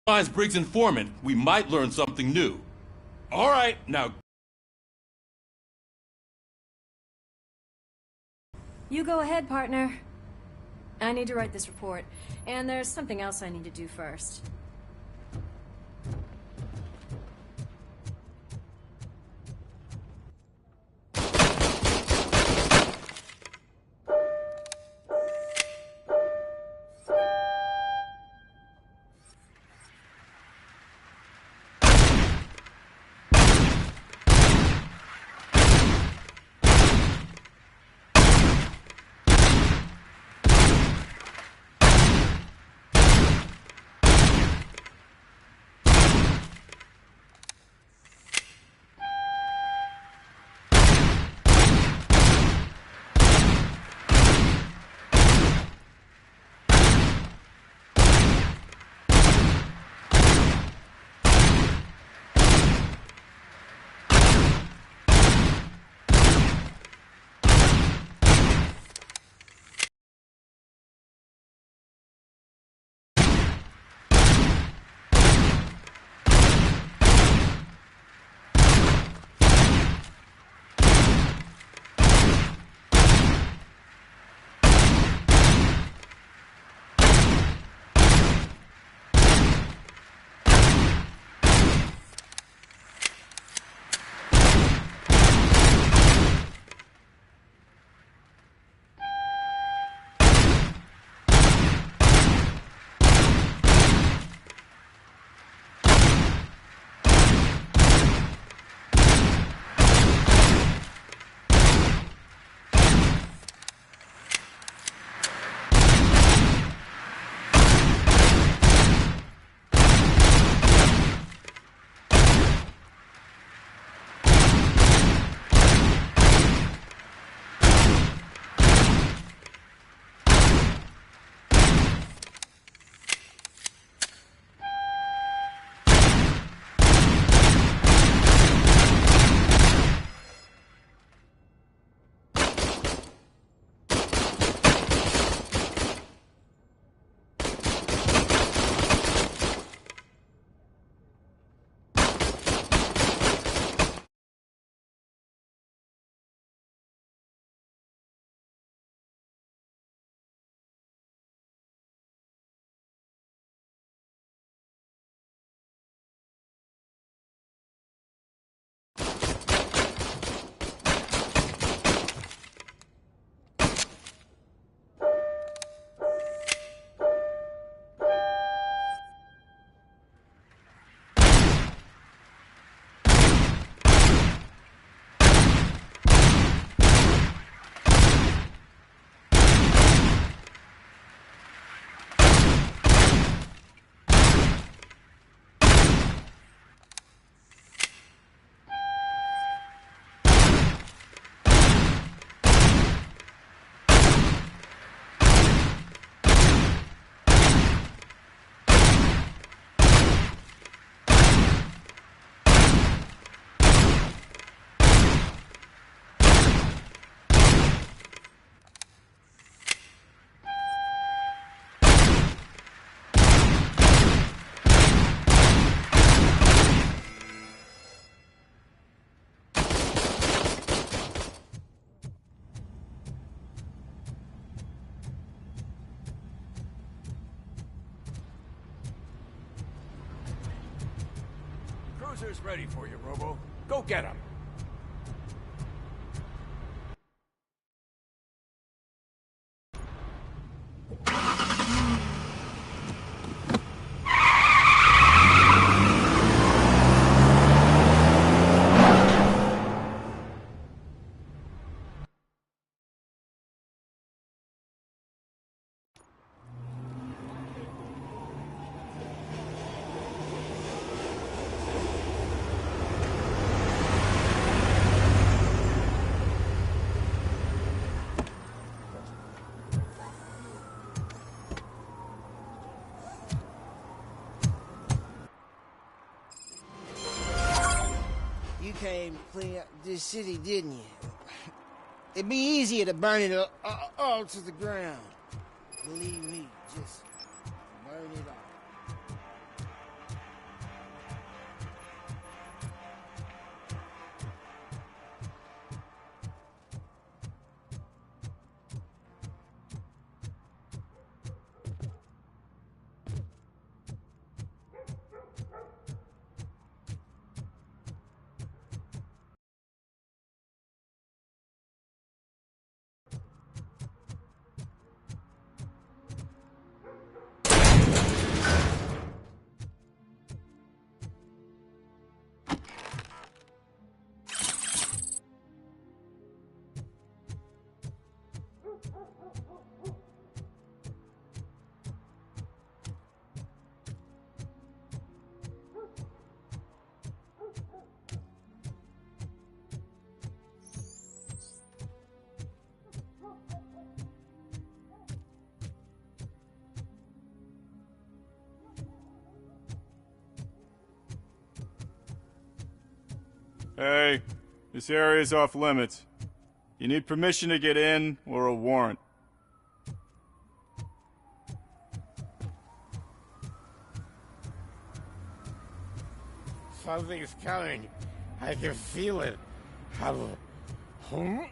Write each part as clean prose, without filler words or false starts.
As Briggs' informant, we might learn something new. All right, now... You go ahead, partner. I need to write this report, and there's something else I need to do first. Cruiser's ready for you, Robo. Go get him. You came to clean up this city, didn't you? It'd be easier to burn it all to the ground. Believe me, just burn it all. Hey, this area is off limits. You need permission to get in or a warrant. Something's coming. I can feel it. Hum? Hum?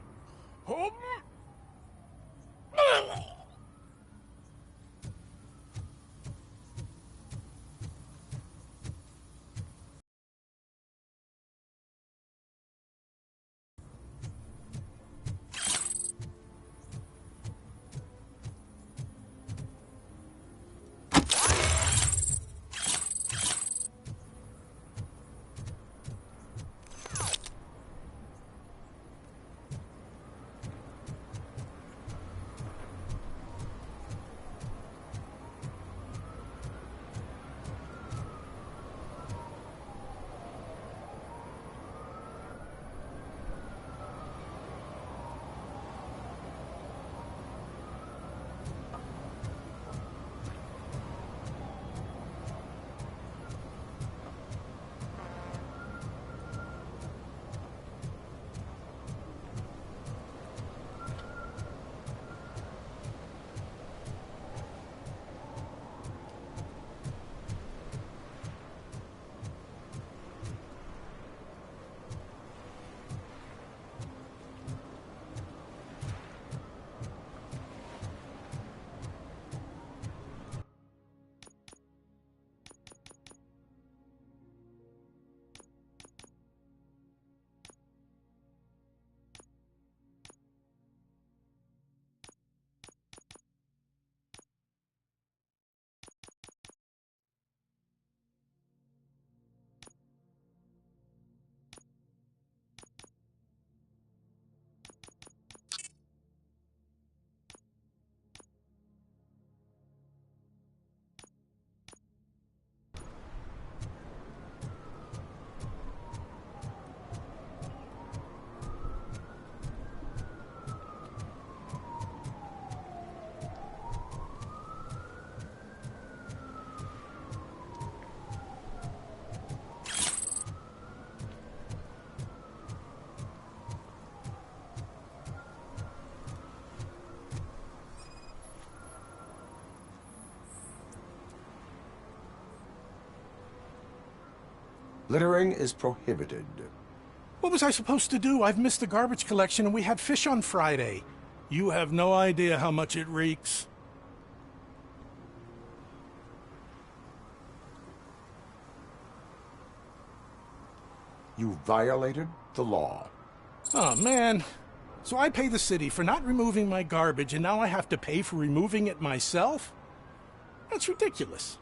Littering is prohibited. What was I supposed to do? I've missed the garbage collection and we had fish on Friday. You have no idea how much it reeks. You violated the law. Oh, man. So I pay the city for not removing my garbage and now I have to pay for removing it myself? That's ridiculous.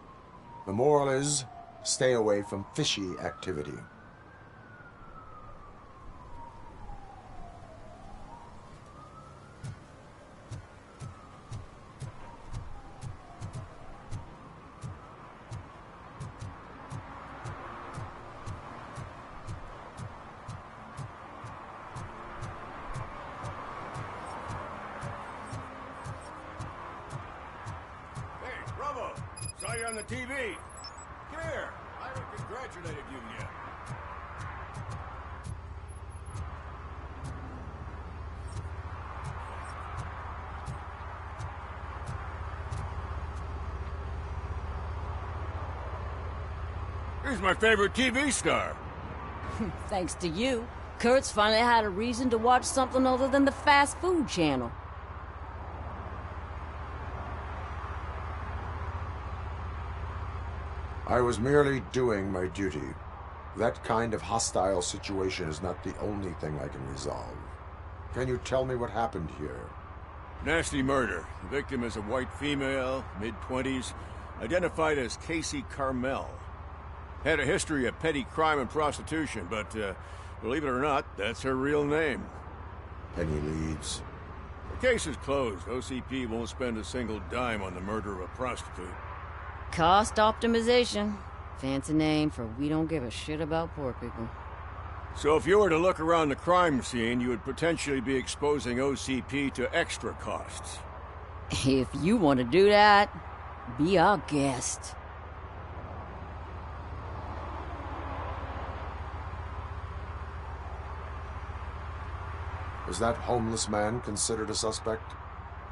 The moral is, stay away from fishy activity. Hey, Robo! Saw you on the TV. Come here. I haven't congratulated you yet. Here's my favorite TV star. Thanks to you, Kurt's finally had a reason to watch something other than the fast food channel. I was merely doing my duty. That kind of hostile situation is not the only thing I can resolve. Can you tell me what happened here? Nasty murder. The victim is a white female, mid-20s, identified as Casey Carmel. Had a history of petty crime and prostitution, but believe it or not, that's her real name. Any leads? The case is closed. OCP won't spend a single dime on the murder of a prostitute. Cost optimization. Fancy name for we don't give a shit about poor people. So if you were to look around the crime scene, you would potentially be exposing OCP to extra costs. If you want to do that, be our guest. Is that homeless man considered a suspect?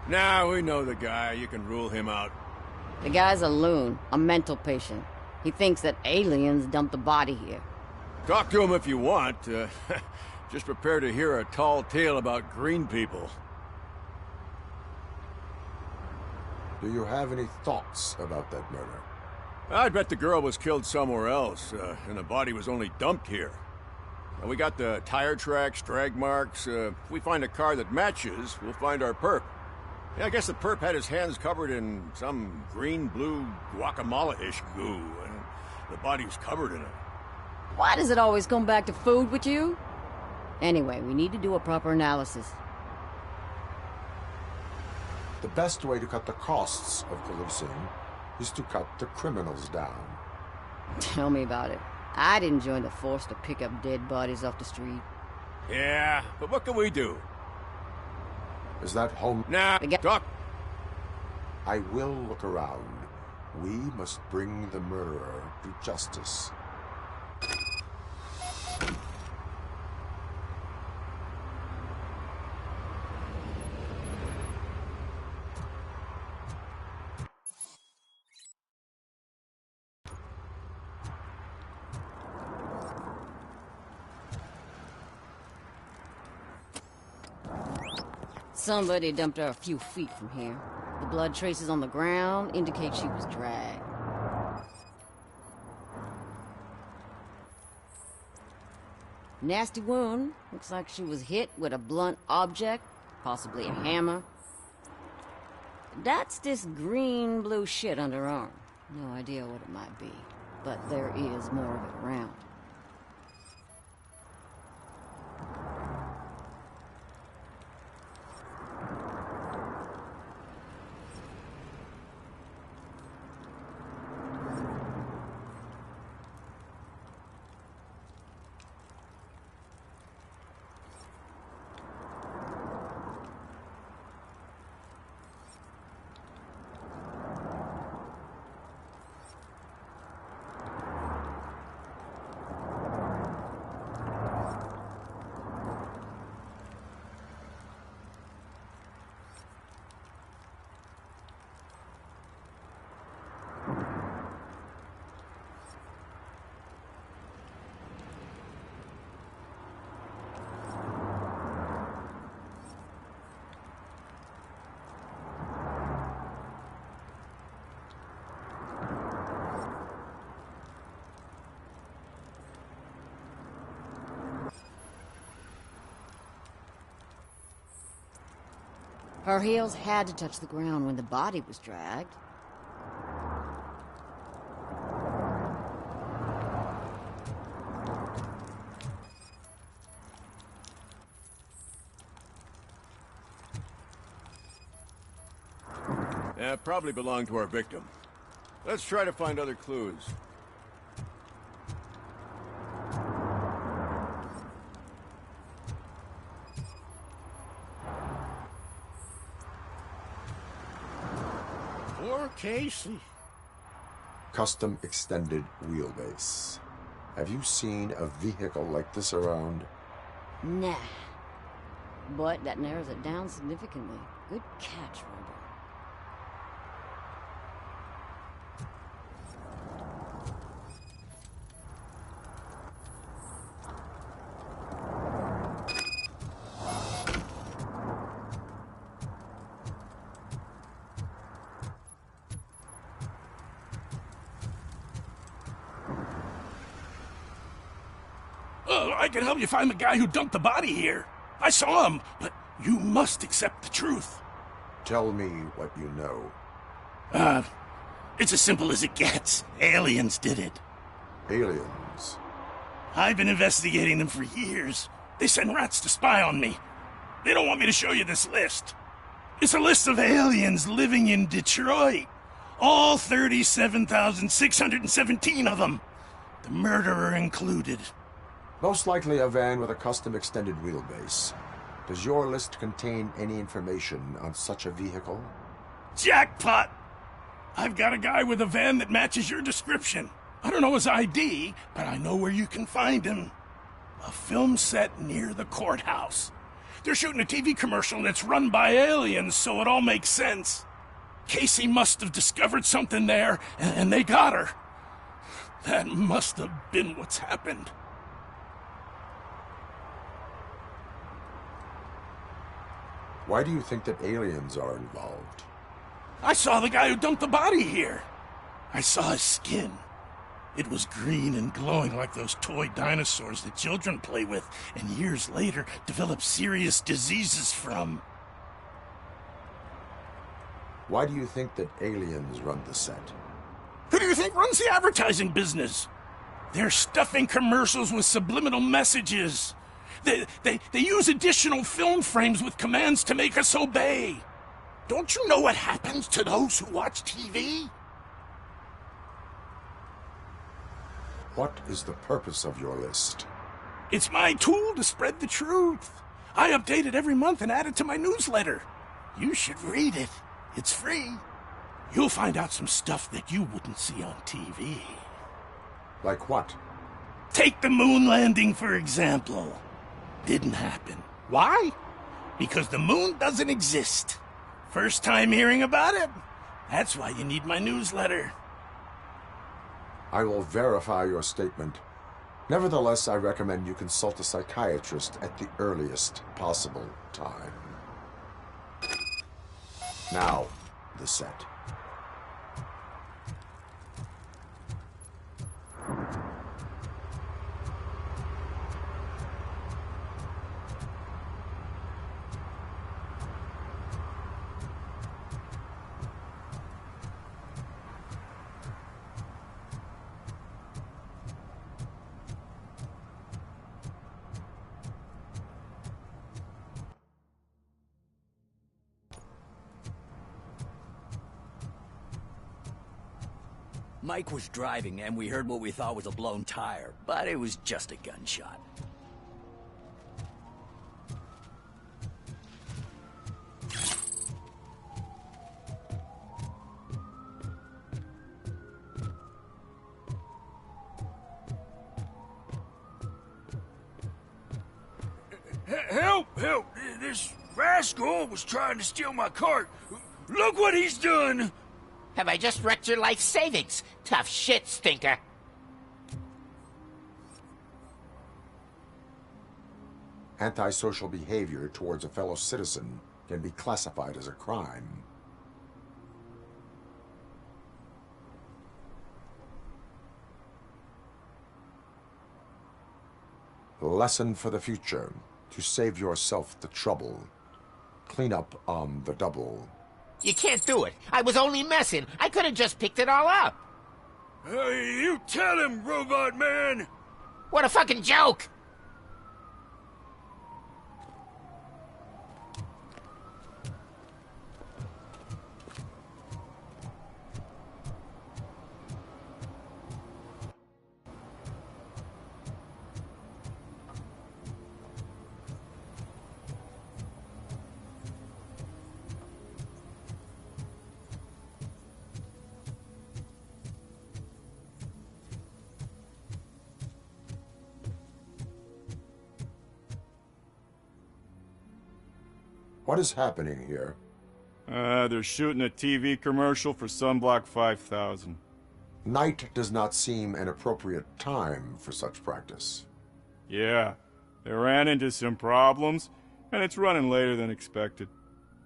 Nah, we know the guy. You can rule him out. The guy's a loon, a mental patient. He thinks that aliens dumped the body here. Talk to him if you want. Just prepare to hear a tall tale about green people. Do you have any thoughts about that murder? I'd bet the girl was killed somewhere else, and the body was only dumped here. And we got the tire tracks, drag marks. If we find a car that matches, we'll find our perp. Yeah, I guess the perp had his hands covered in some green-blue guacamole-ish goo, and the body's covered in it. Why does it always come back to food with you? Anyway, we need to do a proper analysis. The best way to cut the costs of policing is to cut the criminals down. Tell me about it. I didn't join the force to pick up dead bodies off the street. Yeah, but what can we do? Is that home? Nah, talk. I will look around. We must bring the murderer to justice. Somebody dumped her a few feet from here. The blood traces on the ground indicate she was dragged. Nasty wound. Looks like she was hit with a blunt object, possibly a hammer. That's this green-blue shit under her arm. No idea what it might be, but there is more of it around. Her heels had to touch the ground when the body was dragged. Yeah, probably belonged to our victim. Let's try to find other clues. Poor Casey. Custom extended wheelbase. Have you seen a vehicle like this around? Nah. But that narrows it down significantly. Good catch, Robo. I can help you find the guy who dumped the body here. I saw him, but you must accept the truth. Tell me what you know. It's as simple as it gets. Aliens did it. Aliens? I've been investigating them for years. They send rats to spy on me. They don't want me to show you this list. It's a list of aliens living in Detroit. All 37,617 of them. The murderer included. Most likely a van with a custom extended wheelbase. Does your list contain any information on such a vehicle? Jackpot! I've got a guy with a van that matches your description. I don't know his ID, but I know where you can find him. A film set near the courthouse. They're shooting a TV commercial and it's run by aliens, so it all makes sense. Casey must have discovered something there, and they got her. That must have been what's happened. Why do you think that aliens are involved? I saw the guy who dumped the body here. I saw his skin. It was green and glowing like those toy dinosaurs that children play with, and years later develop serious diseases from. Why do you think that aliens run the set? Who do you think runs the advertising business? They're stuffing commercials with subliminal messages. They use additional film frames with commands to make us obey. Don't you know what happens to those who watch TV? What is the purpose of your list? It's my tool to spread the truth. I update it every month and add it to my newsletter. You should read it. It's free. You'll find out some stuff that you wouldn't see on TV. Like what? Take the moon landing, for example. Didn't happen. Why? Because the moon doesn't exist. First time hearing about it? That's why you need my newsletter. I will verify your statement. Nevertheless, I recommend you consult a psychiatrist at the earliest possible time. Now, the set. Mike was driving, and we heard what we thought was a blown tire, but it was just a gunshot. Help! Help! This rascal was trying to steal my cart. Look what he's done! Have I just wrecked your life savings? Tough shit, stinker. Antisocial behavior towards a fellow citizen can be classified as a crime. Lesson for the future. To save yourself the trouble. Clean up on the double. You can't do it. I was only messing. I could have just picked it all up. You tell him, Robot Man! What a fucking joke! What is happening here? They're shooting a TV commercial for Sunblock 5000. Night does not seem an appropriate time for such practice. Yeah, they ran into some problems, and it's running later than expected.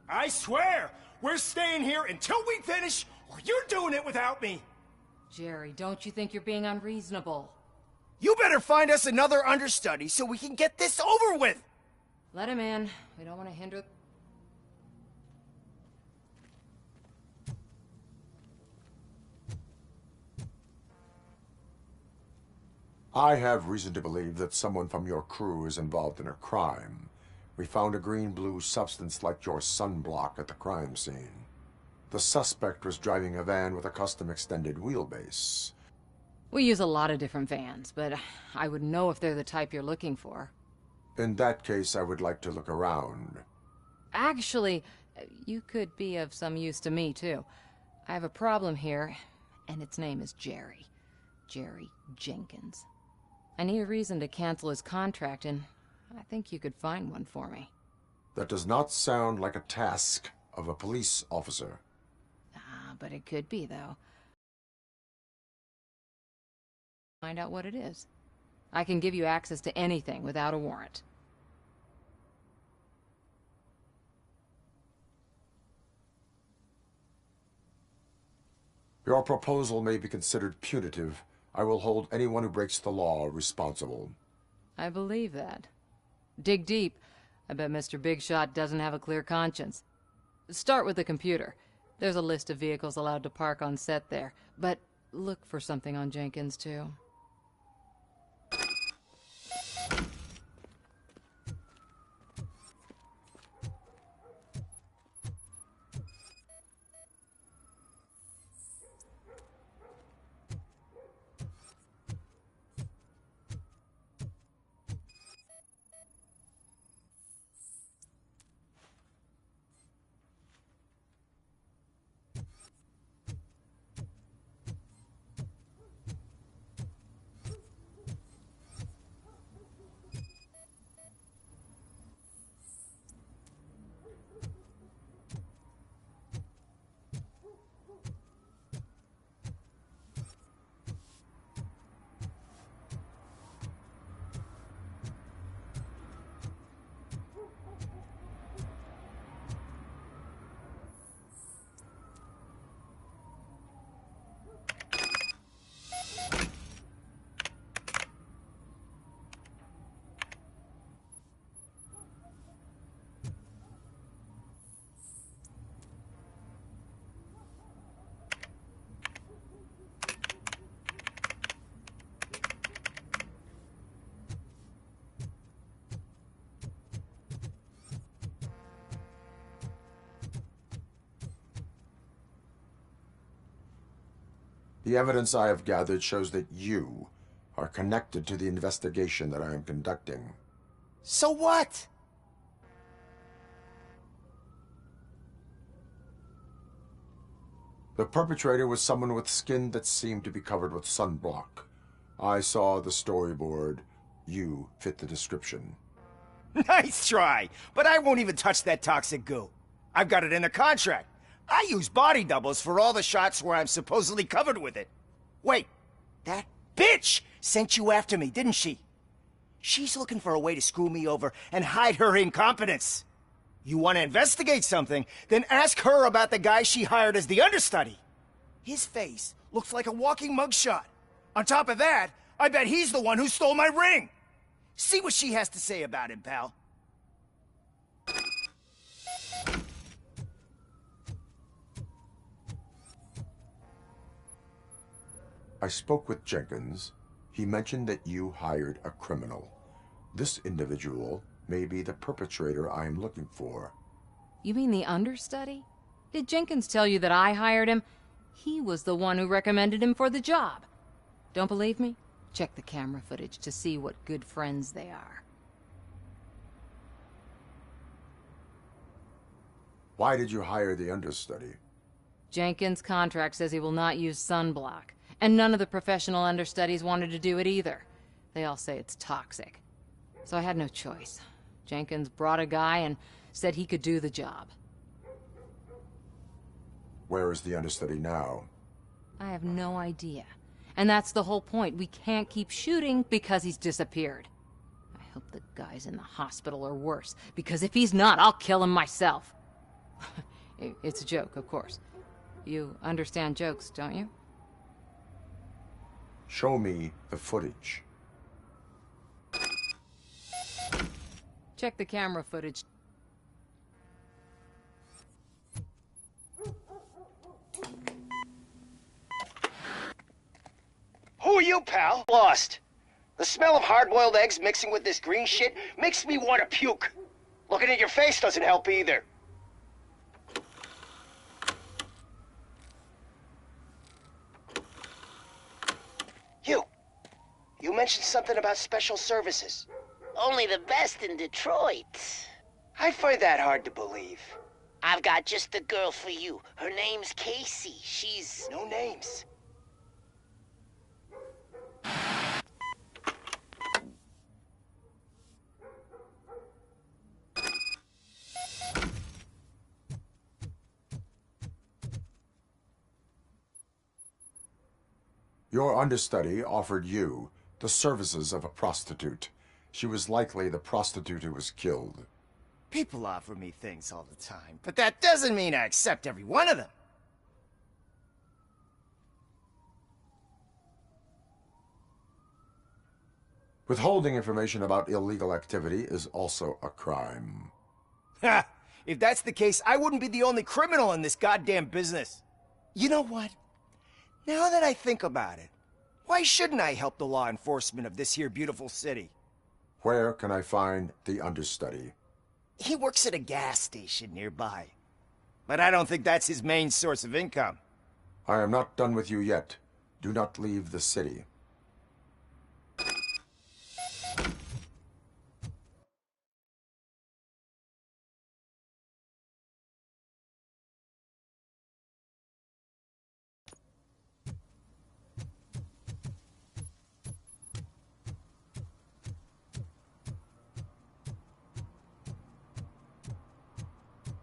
I swear, we're staying here until we finish, or you're doing it without me! Jerry, don't you think you're being unreasonable? You better find us another understudy so we can get this over with! Let him in. We don't want to hinder... I have reason to believe that someone from your crew is involved in a crime. We found a green-blue substance like your sunblock at the crime scene. The suspect was driving a van with a custom extended wheelbase. We use a lot of different vans, but I would know if they're the type you're looking for. In that case, I would like to look around. Actually, you could be of some use to me, too. I have a problem here, and its name is Jerry. Jerry Jenkins. I need a reason to cancel his contract, and I think you could find one for me. That does not sound like a task of a police officer. Ah, but it could be, though. Find out what it is. I can give you access to anything without a warrant. Your proposal may be considered punitive. I will hold anyone who breaks the law responsible. I believe that. Dig deep. I bet Mr. Big Shot doesn't have a clear conscience. Start with the computer. There's a list of vehicles allowed to park on set there, but look for something on Jenkins, too. The evidence I have gathered shows that you are connected to the investigation that I am conducting. So what? The perpetrator was someone with skin that seemed to be covered with sunblock. I saw the storyboard. You fit the description. Nice try, but I won't even touch that toxic goo. I've got it in the contract. I use body doubles for all the shots where I'm supposedly covered with it. Wait, that bitch sent you after me, didn't she? She's looking for a way to screw me over and hide her incompetence. You want to investigate something, then ask her about the guy she hired as the understudy. His face looks like a walking mugshot. On top of that, I bet he's the one who stole my ring. See what she has to say about him, pal. I spoke with Jenkins. He mentioned that you hired a criminal. This individual may be the perpetrator I am looking for. You mean the understudy? Did Jenkins tell you that I hired him? He was the one who recommended him for the job. Don't believe me? Check the camera footage to see what good friends they are. Why did you hire the understudy? Jenkins' contract says he will not use sunblock, and none of the professional understudies wanted to do it either. They all say it's toxic. So I had no choice. Jenkins brought a guy and said he could do the job. Where is the understudy now? I have no idea. And that's the whole point. We can't keep shooting because he's disappeared. I hope the guy's in the hospital or worse, because if he's not, I'll kill him myself. It's a joke, of course. You understand jokes, don't you? Show me the footage. Check the camera footage. Who are you, pal? Lost. The smell of hard-boiled eggs mixing with this green shit makes me want to puke. Looking at your face doesn't help either. You mentioned something about special services. Only the best in Detroit. I find that hard to believe. I've got just the girl for you. Her name's Casey. She's... No names. Your understudy offered you the services of a prostitute. She was likely the prostitute who was killed. People offer me things all the time, but that doesn't mean I accept every one of them. Withholding information about illegal activity is also a crime. Ha! If that's the case, I wouldn't be the only criminal in this goddamn business. You know what? Now that I think about it, why shouldn't I help the law enforcement of this here beautiful city? Where can I find the understudy? He works at a gas station nearby. But I don't think that's his main source of income. I am not done with you yet. Do not leave the city.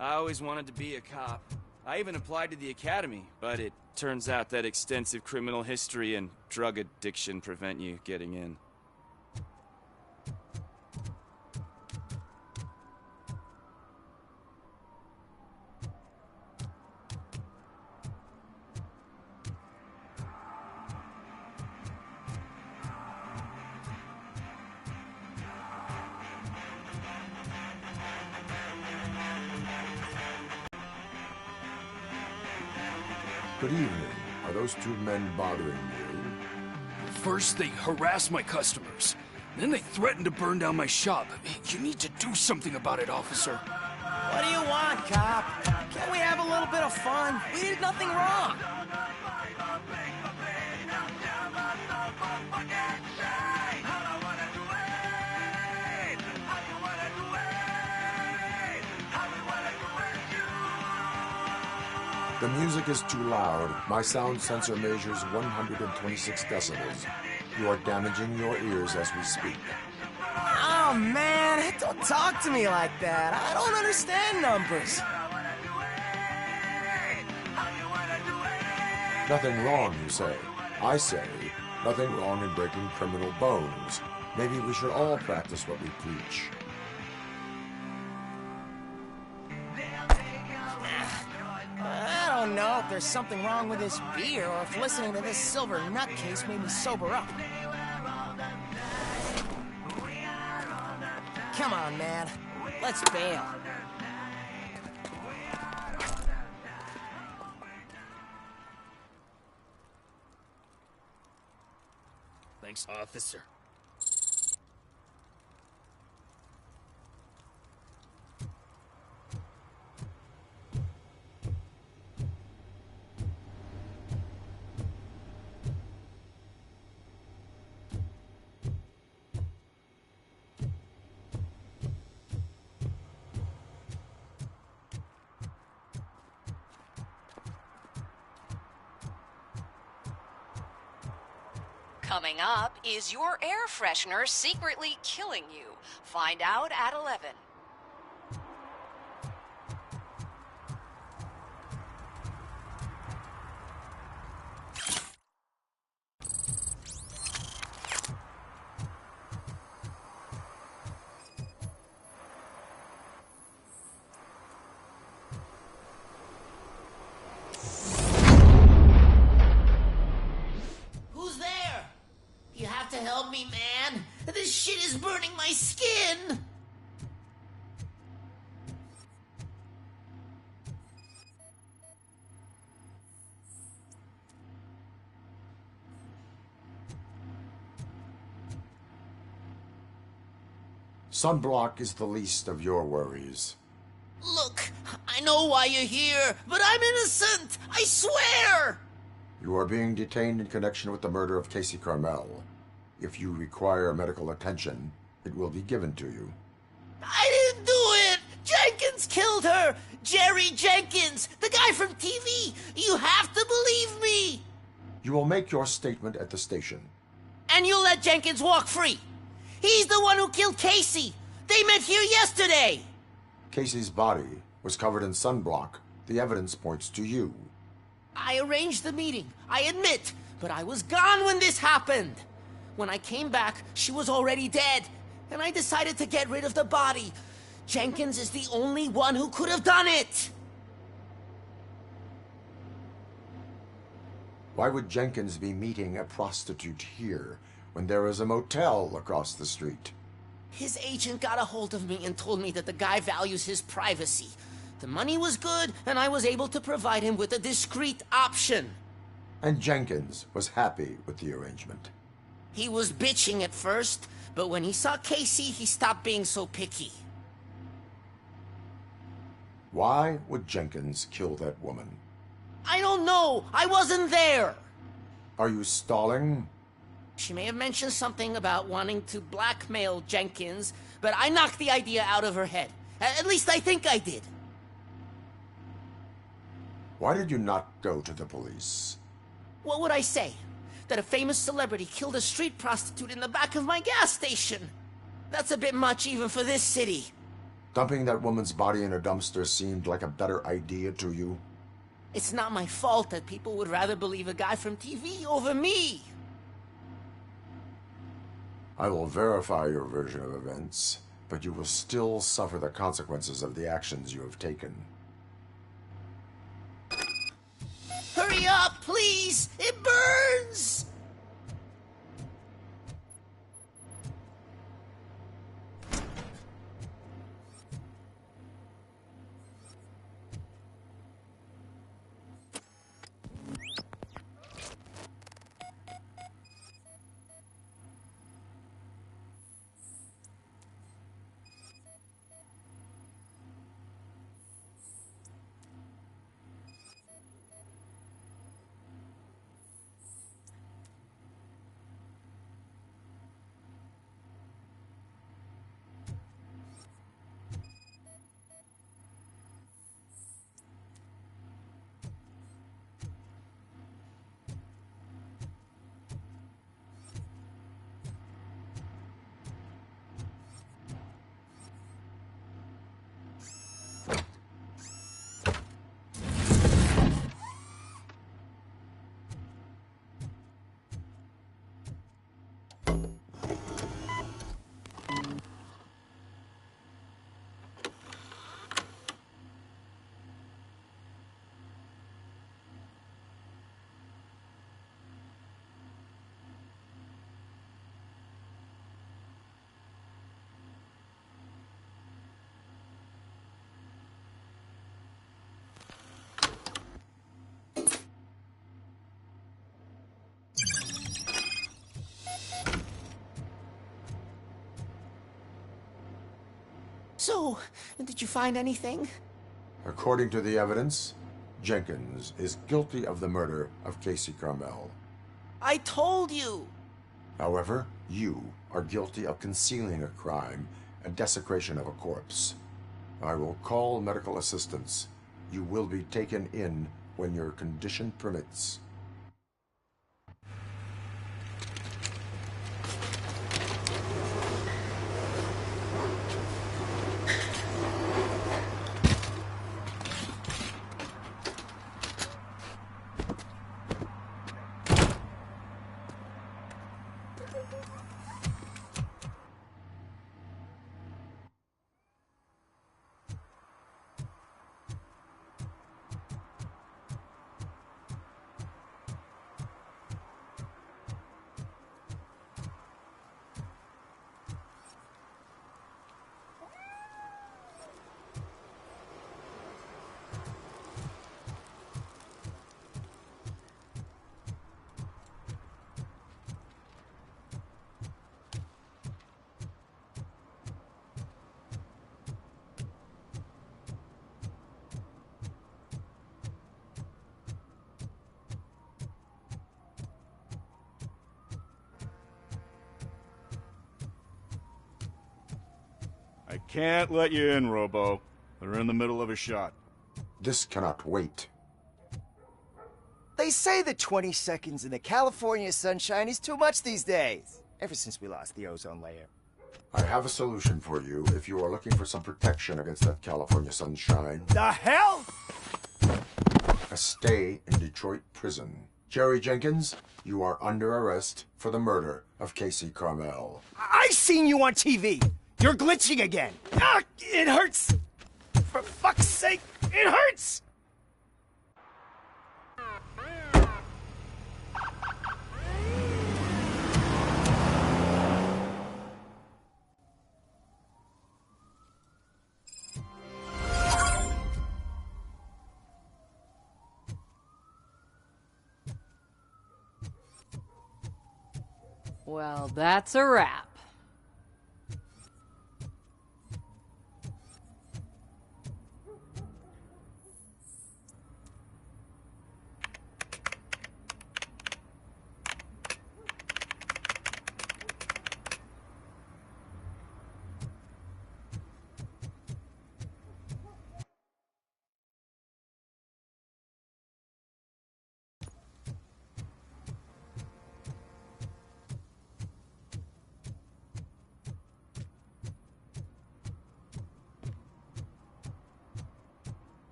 I always wanted to be a cop. I even applied to the academy, but it turns out that extensive criminal history and drug addiction prevent you getting in. Good evening. Are those two men bothering you? First, they harass my customers. Then they threaten to burn down my shop. You need to do something about it, officer. What do you want, cop? Can't we have a little bit of fun? We did nothing wrong. The music is too loud. My sound sensor measures 126 decibels. You are damaging your ears as we speak. Oh, man, don't talk to me like that. I don't understand numbers. Nothing wrong, you say. I say, nothing wrong in breaking criminal bones. Maybe we should all practice what we preach. I don't know if there's something wrong with this beer or if listening to this silver nutcase made me sober up. Come on, man. Let's bail. Thanks, officer. Coming up, is your air freshener secretly killing you? Find out at 11. Who's there? You have to help me, man. This shit is burning my skin. Sunblock is the least of your worries. Look, I know why you're here, but I'm innocent. I swear. You are being detained in connection with the murder of Casey Carmel. If you require medical attention, it will be given to you. I didn't do it. Jenkins killed her. Jerry Jenkins, the guy from TV. You have to believe me. You will make your statement at the station. And you'll let Jenkins walk free. He's the one who killed Casey. They met here yesterday. Casey's body was covered in sunblock. The evidence points to you. I arranged the meeting, I admit. but I was gone when this happened. When I came back, she was already dead, and I decided to get rid of the body. Jenkins is the only one who could have done it! Why would Jenkins be meeting a prostitute here when there is a motel across the street? His agent got a hold of me and told me that the guy values his privacy. The money was good, and I was able to provide him with a discreet option. And Jenkins was happy with the arrangement. He was bitching at first, but when he saw Casey, he stopped being so picky. Why would Jenkins kill that woman? I don't know! I wasn't there! Are you stalling? She may have mentioned something about wanting to blackmail Jenkins, but I knocked the idea out of her head. At least I think I did. Why did you not go to the police? What would I say? That a famous celebrity killed a street prostitute in the back of my gas station? That's a bit much even for this city. Dumping that woman's body in a dumpster seemed like a better idea to you? It's not my fault that people would rather believe a guy from TV over me. I will verify your version of events, but you will still suffer the consequences of the actions you have taken. Hurry up, please! It burns! So, did you find anything? According to the evidence, Jenkins is guilty of the murder of Casey Carmel. I told you! However, you are guilty of concealing a crime and desecration of a corpse. I will call medical assistance. You will be taken in when your condition permits. I can't let you in, Robo. They're in the middle of a shot. This cannot wait. They say that 20 seconds in the California sunshine is too much these days. Ever since we lost the ozone layer. I have a solution for you if you are looking for some protection against that California sunshine. The hell? A stay in Detroit prison Jerry Jenkins, you are under arrest for the murder of Casey Carmel. I seen you on TV. You're glitching again. Ah, it hurts. For fuck's sake, it hurts. Well, that's a wrap.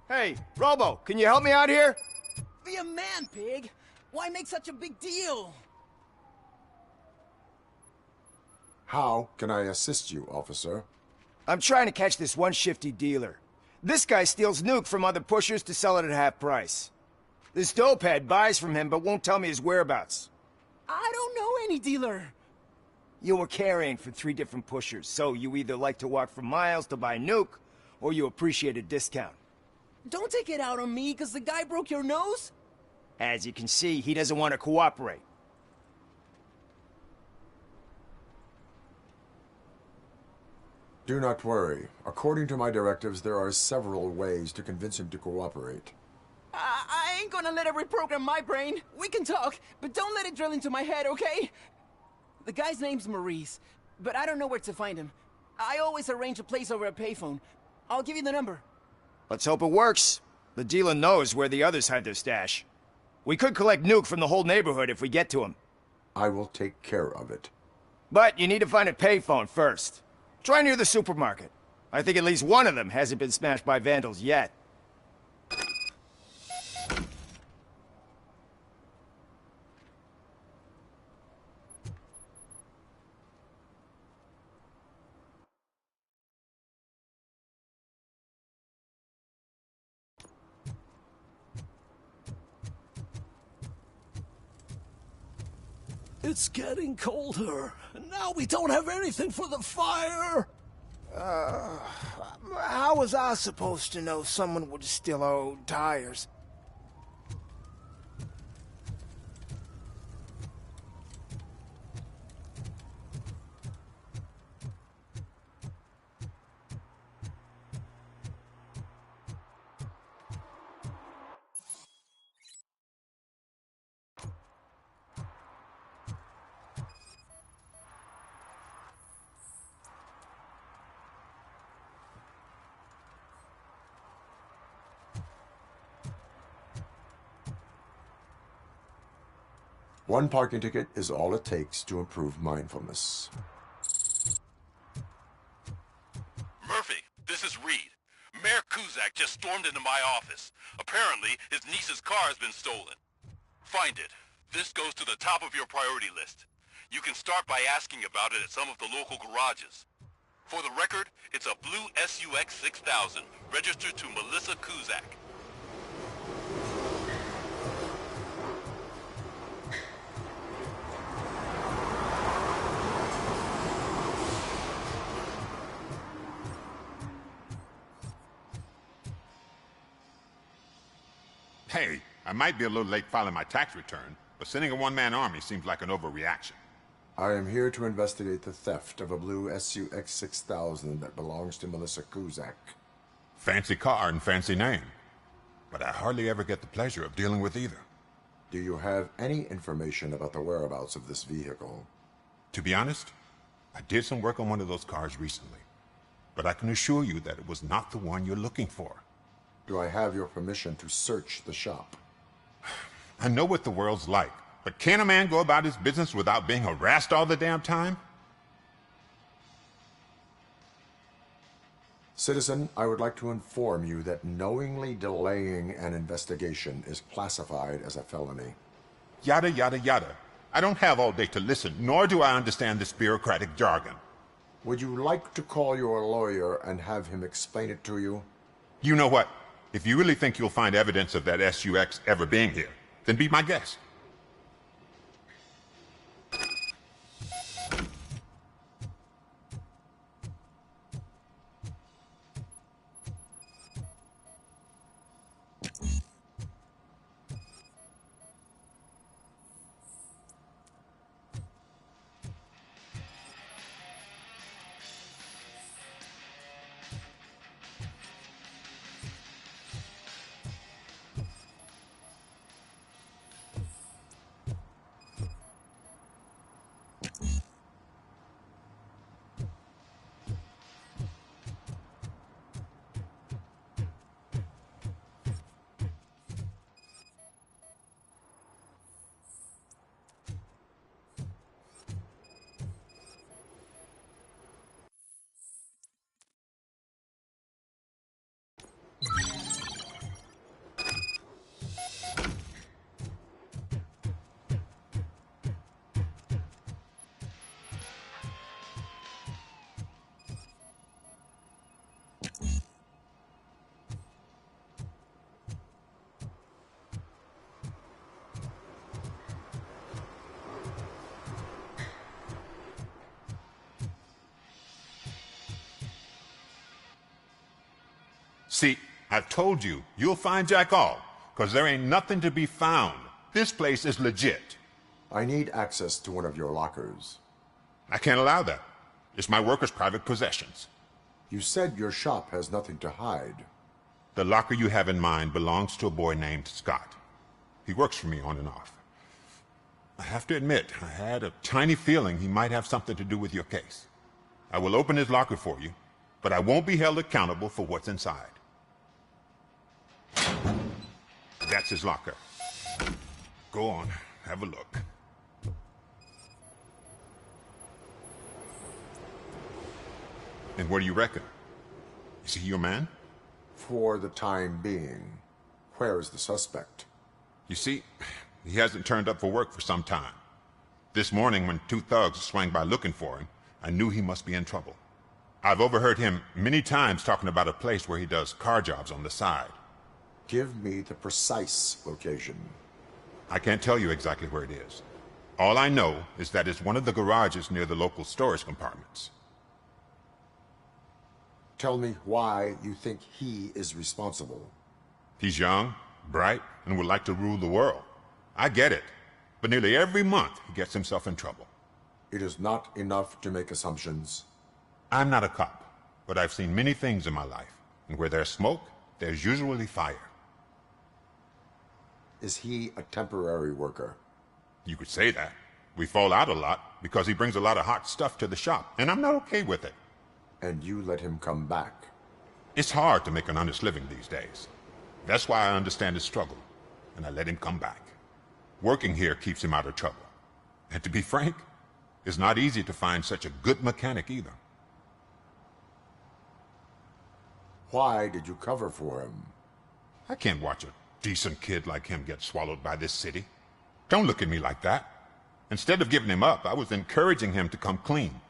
Hey, Robo, can you help me out here? Be a man, pig. Why make such a big deal? How can I assist you, officer? I'm trying to catch this one shifty dealer. This guy steals nuke from other pushers to sell it at half price. This dopehead buys from him but won't tell me his whereabouts. I don't know any dealer. You were carrying for 3 different pushers, so you either like to walk for miles to buy nuke, or you appreciate a discount. Don't take it out on me, because the guy broke your nose? As you can see, he doesn't want to cooperate. Do not worry. According to my directives, there are several ways to convince him to cooperate. I ain't gonna let it reprogram my brain. We can talk, but don't let it drill into my head, okay? The guy's name's Maurice, but I don't know where to find him. I always arrange a place over a payphone. I'll give you the number. Let's hope it works. The dealer knows where the others hide their stash. We could collect nuke from the whole neighborhood if we get to him. I will take care of it. But you need to find a payphone first. Try near the supermarket. I think at least one of them hasn't been smashed by vandals yet. It's getting colder, and now we don't have anything for the fire! How was I supposed to know someone would steal our old tires? One parking ticket is all it takes to improve mindfulness. Murphy, this is Reed. Mayor Kuzak just stormed into my office. Apparently, his niece's car has been stolen. Find it. This goes to the top of your priority list. You can start by asking about it at some of the local garages. For the record, it's a blue SUX 6000, registered to Melissa Kuzak. Hey, I might be a little late filing my tax return, but sending a one-man army seems like an overreaction. I am here to investigate the theft of a blue SUX 6000 that belongs to Melissa Kuzak. Fancy car and fancy name, but I hardly ever get the pleasure of dealing with either. Do you have any information about the whereabouts of this vehicle? To be honest, I did some work on one of those cars recently, but I can assure you that it was not the one you're looking for. Do I have your permission to search the shop? I know what the world's like, but can a man go about his business without being harassed all the damn time? Citizen, I would like to inform you that knowingly delaying an investigation is classified as a felony. Yada, yada, yada. I don't have all day to listen, nor do I understand this bureaucratic jargon. Would you like to call your lawyer and have him explain it to you? You know what? If you really think you'll find evidence of that SUX ever being here, then be my guest. See, I've told you, you'll find Jack all, because there ain't nothing to be found. This place is legit. I need access to one of your lockers. I can't allow that. It's my workers' private possessions. You said your shop has nothing to hide. The locker you have in mind belongs to a boy named Scott. He works for me on and off. I have to admit, I had a tiny feeling he might have something to do with your case. I will open his locker for you, but I won't be held accountable for what's inside. That's his locker. Go on, have a look. And what do you reckon? Is he your man? For the time being. Where is the suspect? You see, he hasn't turned up for work for some time. This morning, when two thugs swang by looking for him, I knew he must be in trouble. I've overheard him many times talking about a place where he does car jobs on the side. Give me the precise location. I can't tell you exactly where it is. All I know is that it's one of the garages near the local storage compartments. Tell me why you think he is responsible. He's young, bright, and would like to rule the world. I get it. But nearly every month, he gets himself in trouble. It is not enough to make assumptions. I'm not a cop, but I've seen many things in my life. And where there's smoke, there's usually fire. Is he a temporary worker? You could say that. We fall out a lot because he brings a lot of hot stuff to the shop, and I'm not okay with it. And you let him come back? It's hard to make an honest living these days. That's why I understand his struggle, and I let him come back. Working here keeps him out of trouble. And to be frank, it's not easy to find such a good mechanic either. Why did you cover for him? I can't watch a decent kid like him get swallowed by this city. Don't look at me like that. Instead of giving him up, I was encouraging him to come clean.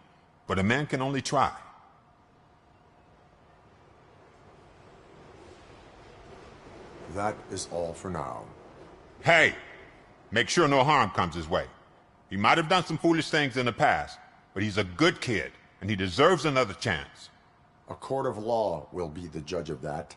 But a man can only try. That is all for now. Hey! Make sure no harm comes his way. He might have done some foolish things in the past, but he's a good kid, and he deserves another chance. A court of law will be the judge of that.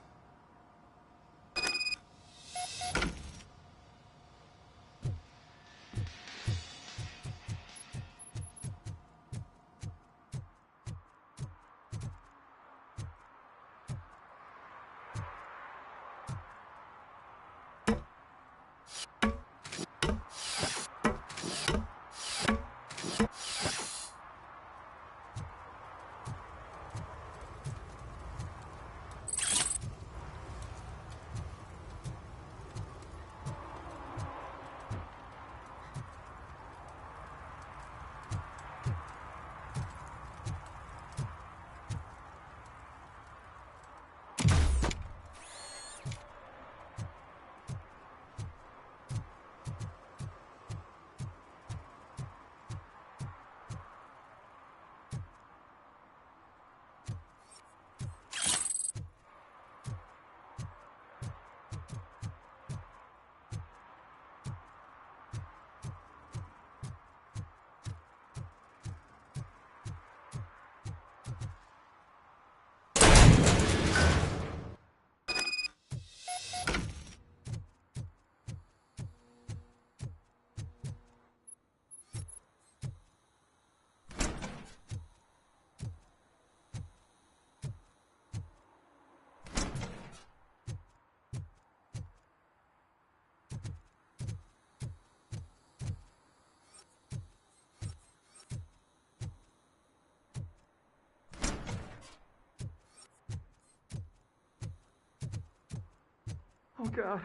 Oh God,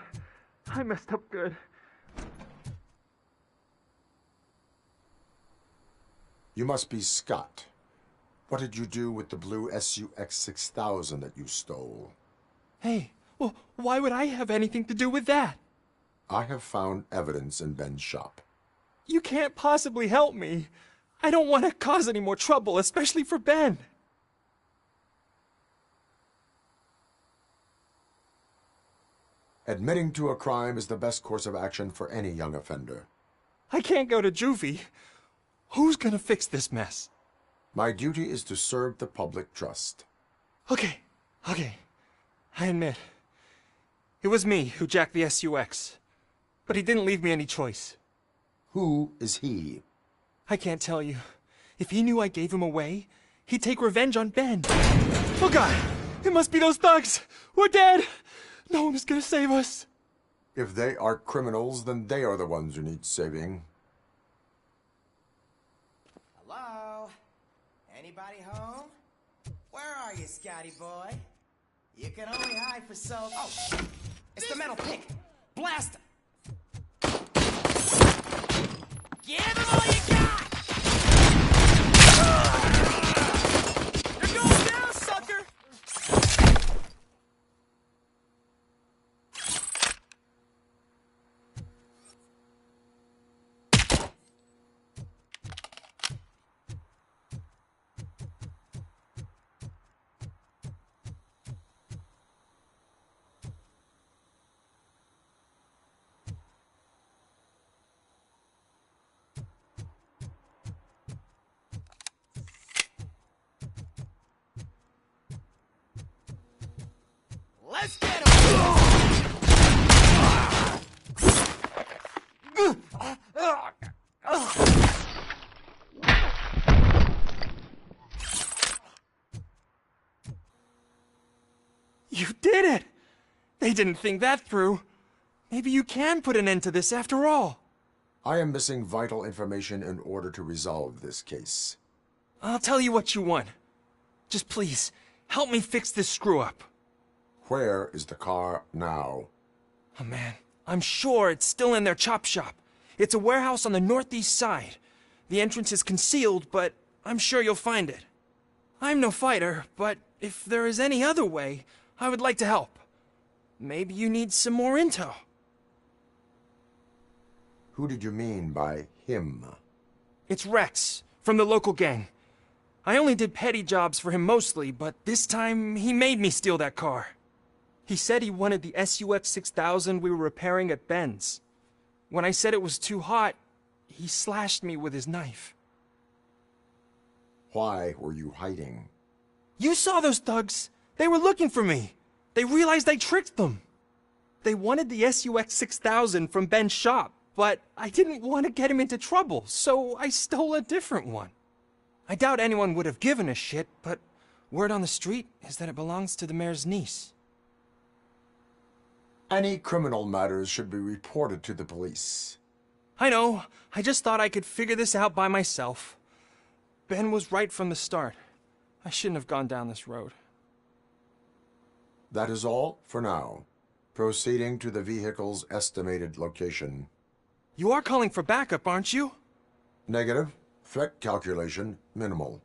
I messed up good. You must be Scott. What did you do with the blue SUX 6000 that you stole? Hey, well, why would I have anything to do with that? I have found evidence in Ben's shop. You can't possibly help me. I don't want to cause any more trouble, especially for Ben. Admitting to a crime is the best course of action for any young offender. I can't go to juvie. Who's gonna fix this mess? My duty is to serve the public trust. Okay. I admit. It was me who jacked the SUX. But he didn't leave me any choice. Who is he? I can't tell you. If he knew I gave him away, he'd take revenge on Ben. Oh God! It must be those thugs! We're dead! No one is gonna save us. If they are criminals, then they are the ones who need saving. Hello? Anybody home? Where are you, Scotty boy? You can only hide for so... Oh! It's the metal pig! Blast him! Give him all you got! You're going down, sucker! Let's get him! You did it! They didn't think that through. Maybe you can put an end to this after all. I am missing vital information in order to resolve this case. I'll tell you what you want. Just please, help me fix this screw-up. Where is the car now? Oh man, I'm sure it's still in their chop shop. It's a warehouse on the northeast side. The entrance is concealed, but I'm sure you'll find it. I'm no fighter, but if there is any other way, I would like to help. Maybe you need some more intel. Who did you mean by him? It's Rex, from the local gang. I only did petty jobs for him mostly, but this time he made me steal that car. He said he wanted the SUX 6000 we were repairing at Ben's. When I said it was too hot, he slashed me with his knife. Why were you hiding? You saw those thugs. They were looking for me. They realized I tricked them. They wanted the SUX 6000 from Ben's shop, but I didn't want to get him into trouble, so I stole a different one. I doubt anyone would have given a shit, but word on the street is that it belongs to the mayor's niece. Any criminal matters should be reported to the police. I know. I just thought I could figure this out by myself. Ben was right from the start. I shouldn't have gone down this road. That is all for now. Proceeding to the vehicle's estimated location. You are calling for backup, aren't you? Negative. Threat calculation minimal.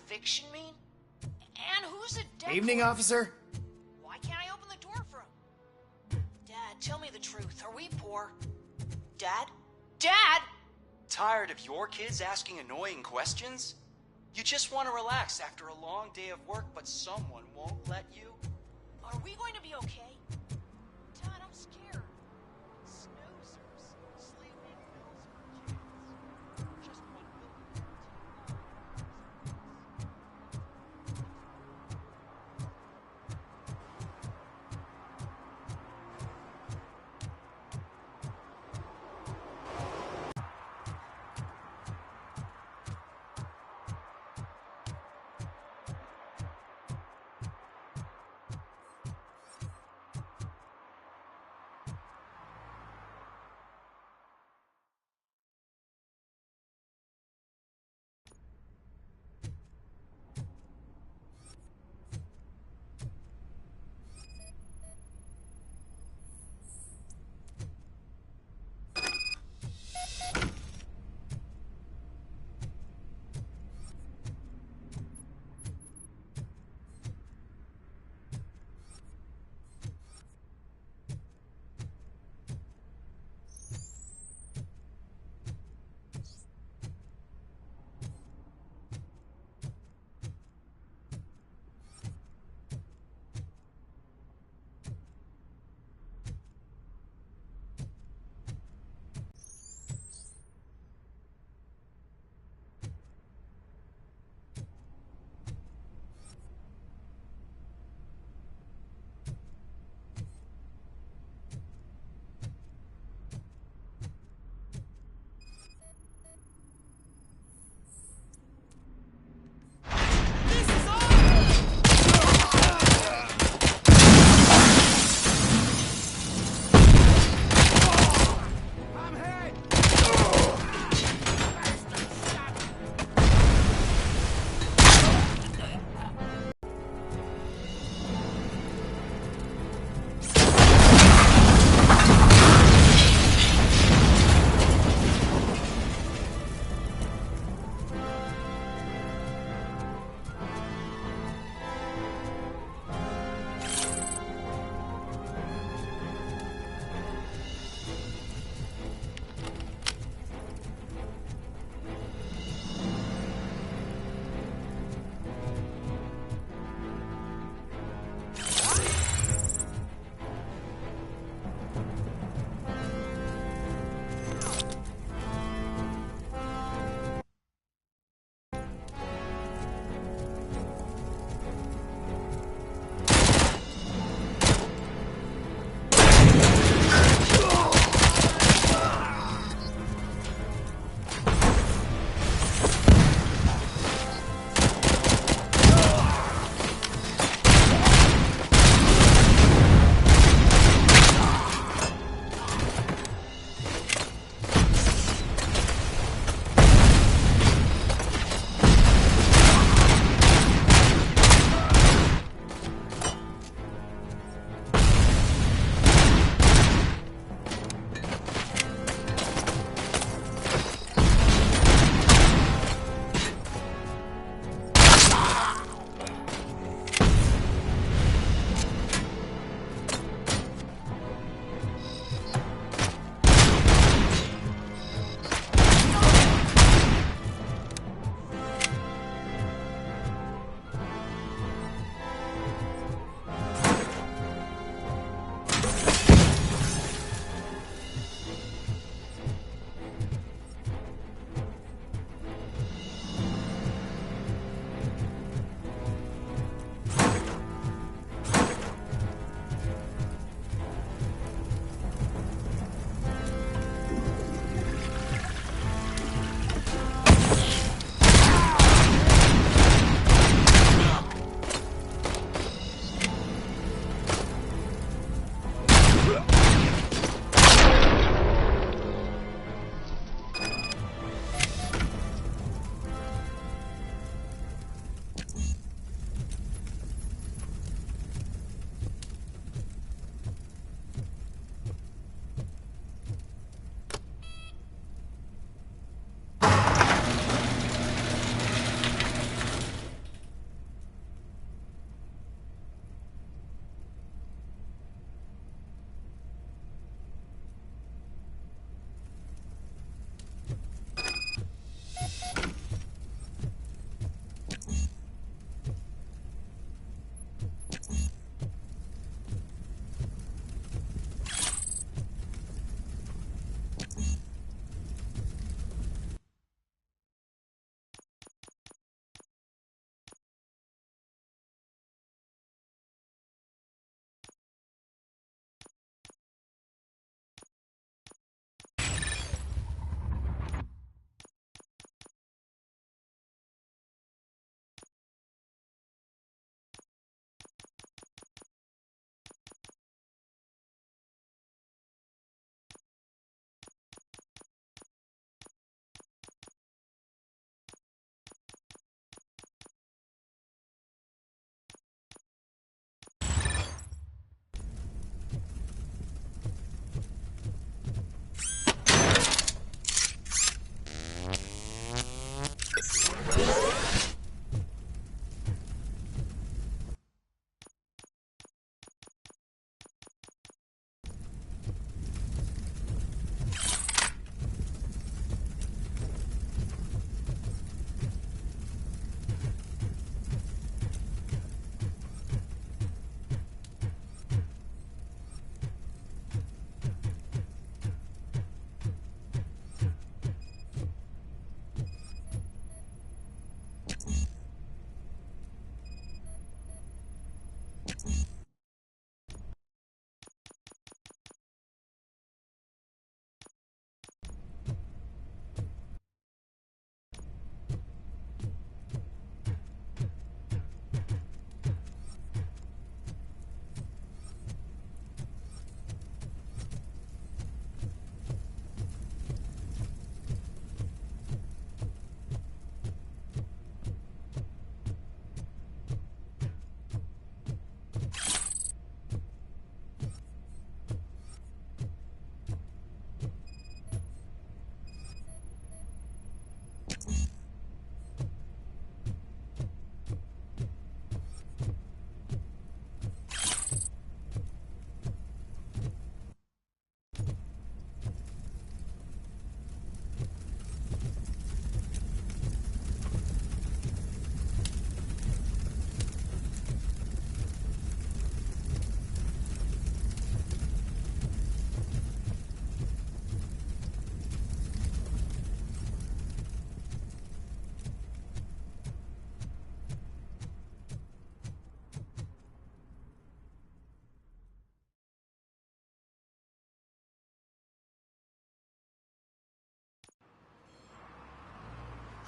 Eviction mean? And who's a dead Evening, boy? officer. Why can't I open the door for him? Dad, tell me the truth. Are we poor? Dad? Dad! Tired of your kids asking annoying questions? You just want to relax after a long day of work, but someone won't let you? Are we going to be okay? Dad, I'm scared. Snoozers.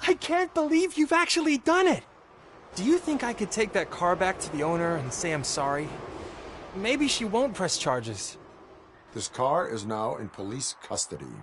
I can't believe you've actually done it! Do you think I could take that car back to the owner and say I'm sorry? Maybe she won't press charges. This car is now in police custody.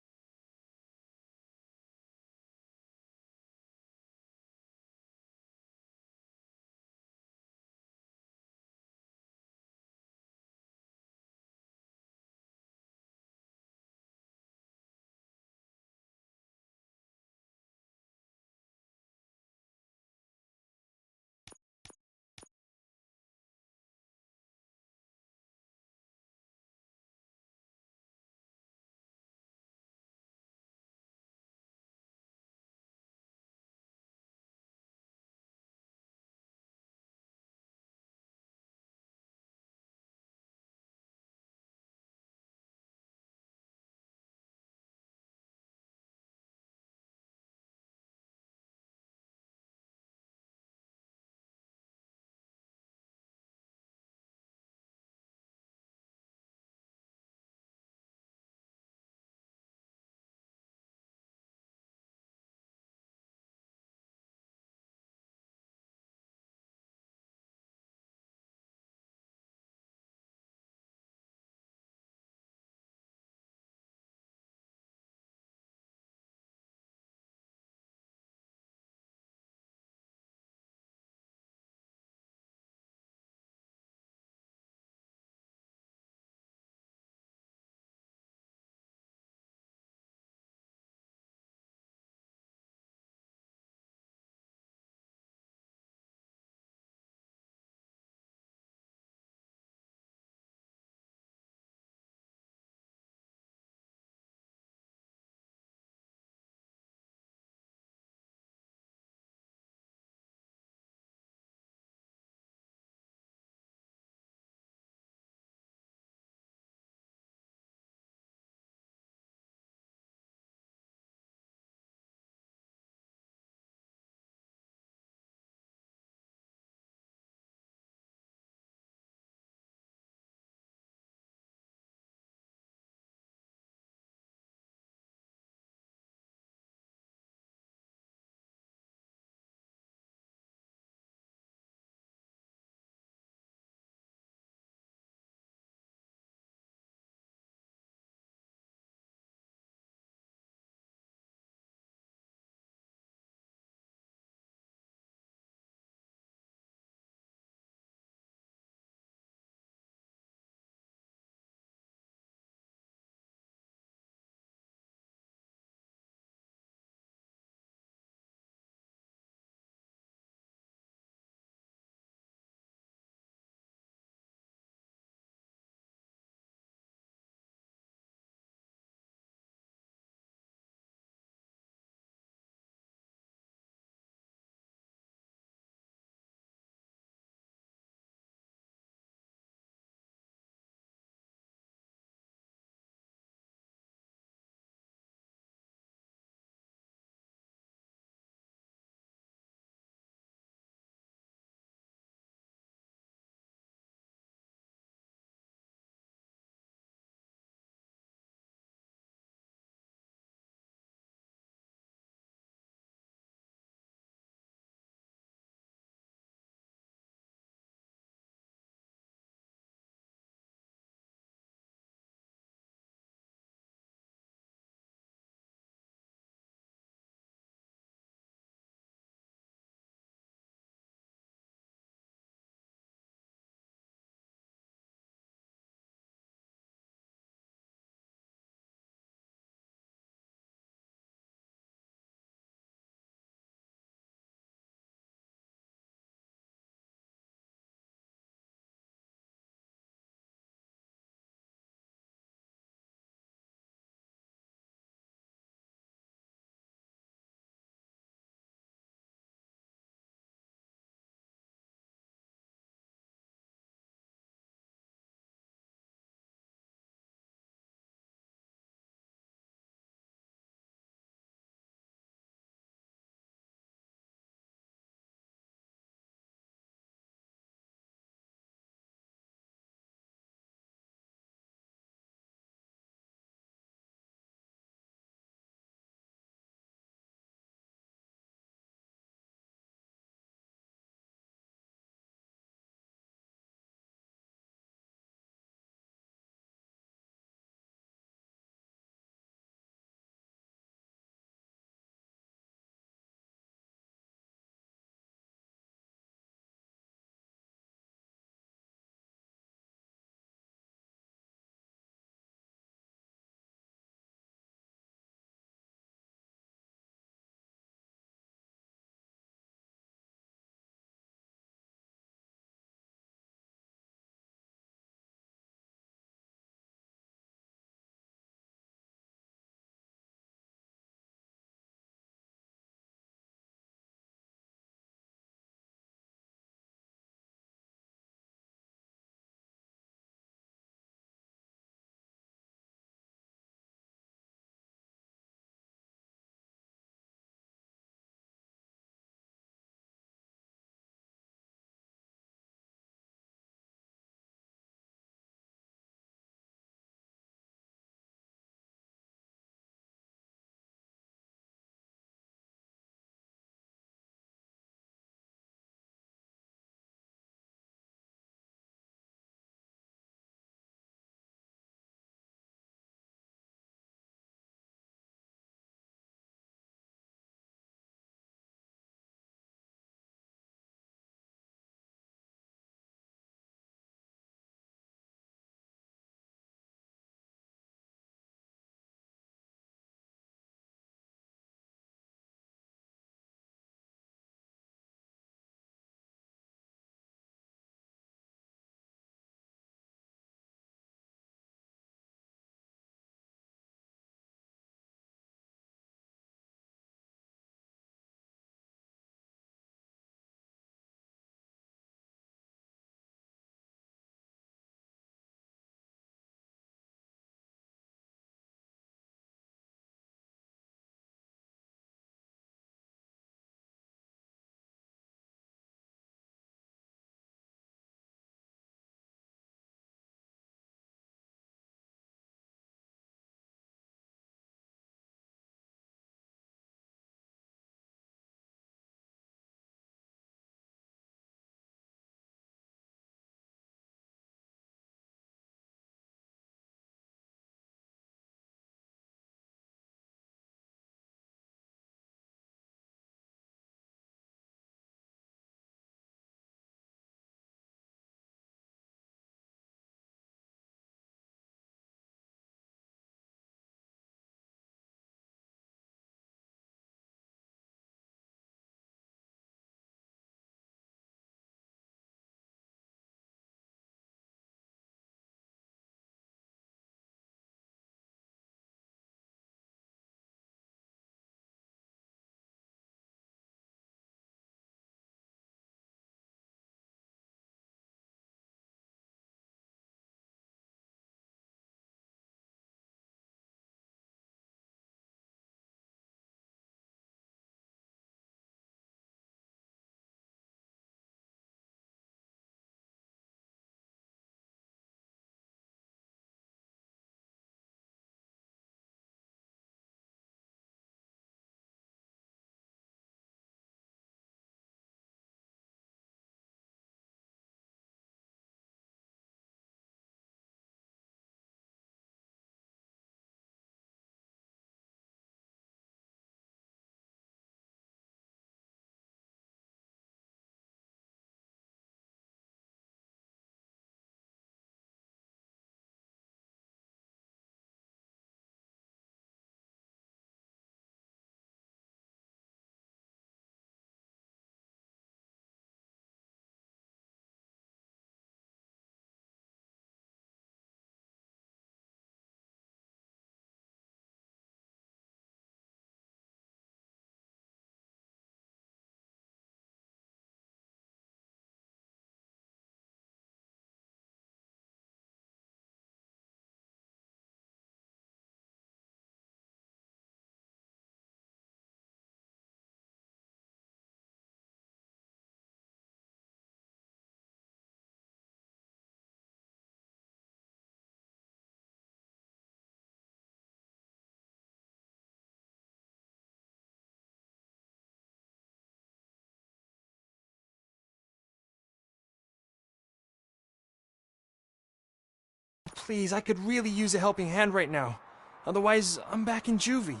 Please, I could really use a helping hand right now. Otherwise, I'm back in juvie.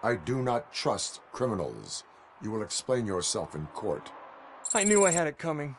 I do not trust criminals. You will explain yourself in court. I knew I had it coming.